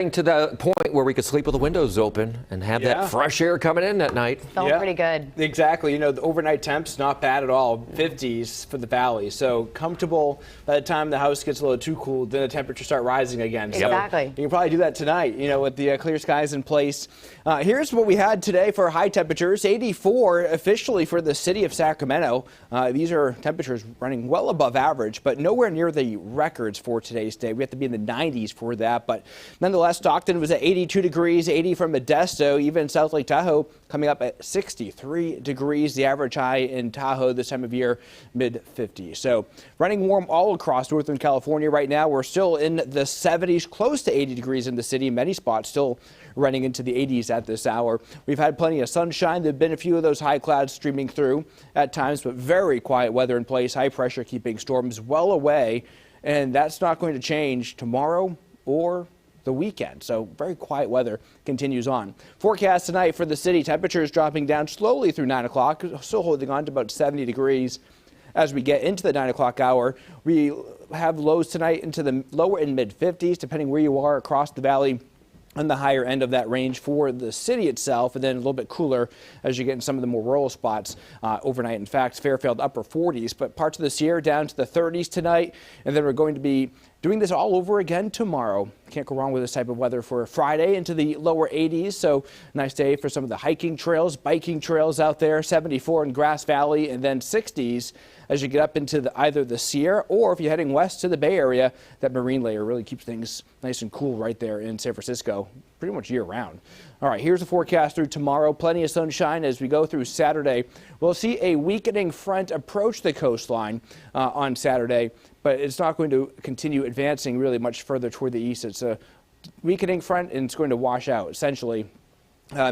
To the point where we could sleep with the windows open and have that fresh air coming in at night. Felt pretty good. Exactly. You know, the overnight temps, not bad at all. 50s for the valley. So comfortable. By the time the house gets a little too cool, then the temperatures start rising again. Exactly. So you can probably do that tonight, you know, with the clear skies in place. Here's what we had today for high temperatures. 84 officially for the city of Sacramento. These are temperatures running well above average, but nowhere near the records for today's day. We have to be in the 90s for that, but nonetheless, Stockton was at 82 degrees, 80 from Modesto, even South Lake Tahoe coming up at 63 degrees. The average high in Tahoe this time of year, mid-50s. So running warm all across Northern California right now. We're still in the 70s, close to 80 degrees in the city. Many spots still running into the 80s at this hour. We've had plenty of sunshine. There have been a few of those high clouds streaming through at times, but very quiet weather in place. High pressure keeping storms well away, and that's not going to change tomorrow or the weekend. So very quiet weather continues on. Forecast tonight for the city, temperatures dropping down slowly through 9 o'clock, still holding on to about 70 degrees. As we get into the 9 o'clock hour, we have lows tonight into the lower and mid 50s, depending where you are across the valley, on the higher end of that range for the city itself, and then a little bit cooler as you get in some of the more rural spots overnight. In fact, Fairfield upper 40s, but parts of the Sierra down to the 30s tonight, and then we're going to be doing this all over again tomorrow. Can't go wrong with this type of weather for Friday into the lower 80s. So nice day for some of the hiking trails, biking trails out there. 74 in Grass Valley, and then 60s as you get up into either the Sierra, or if you're heading west to the Bay Area, that marine layer really keeps things nice and cool right there in San Francisco, pretty much year round. All right, here's the forecast through tomorrow. Plenty of sunshine as we go through Saturday. We'll see a weakening front approach the coastline on Saturday, but it's not going to continue advancing really much further toward the east. It's a weakening front, and it's going to wash out. Essentially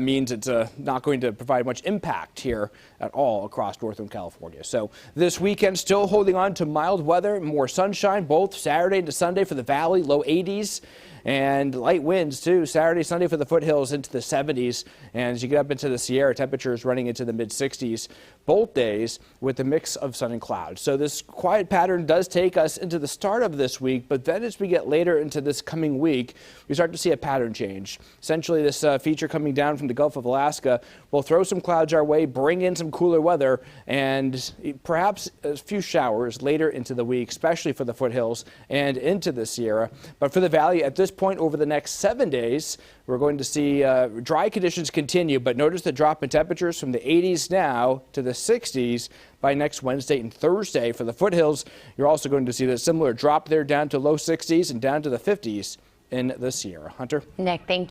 means it's not going to provide much impact here at all across Northern California. So this weekend still holding on to mild weather, more sunshine both Saturday to Sunday for the valley, low 80s. And light winds too, Saturday, Sunday for the foothills into the 70s. And as you get up into the Sierra, temperatures running into the mid 60s both days with a mix of sun and clouds. So this quiet pattern does take us into the start of this week, but then as we get later into this coming week, we start to see a pattern change. Essentially, this feature coming down from the Gulf of Alaska will throw some clouds our way, bring in some cooler weather, and perhaps a few showers later into the week, especially for the foothills and into the Sierra. But for the valley at this point, over the next 7 days, we're going to see dry conditions continue, but notice the drop in temperatures from the 80s now to the 60s by next Wednesday and Thursday. For the foothills, you're also going to see that similar drop there down to low 60s and down to the 50s in the Sierra. Hunter? Nick, thank you.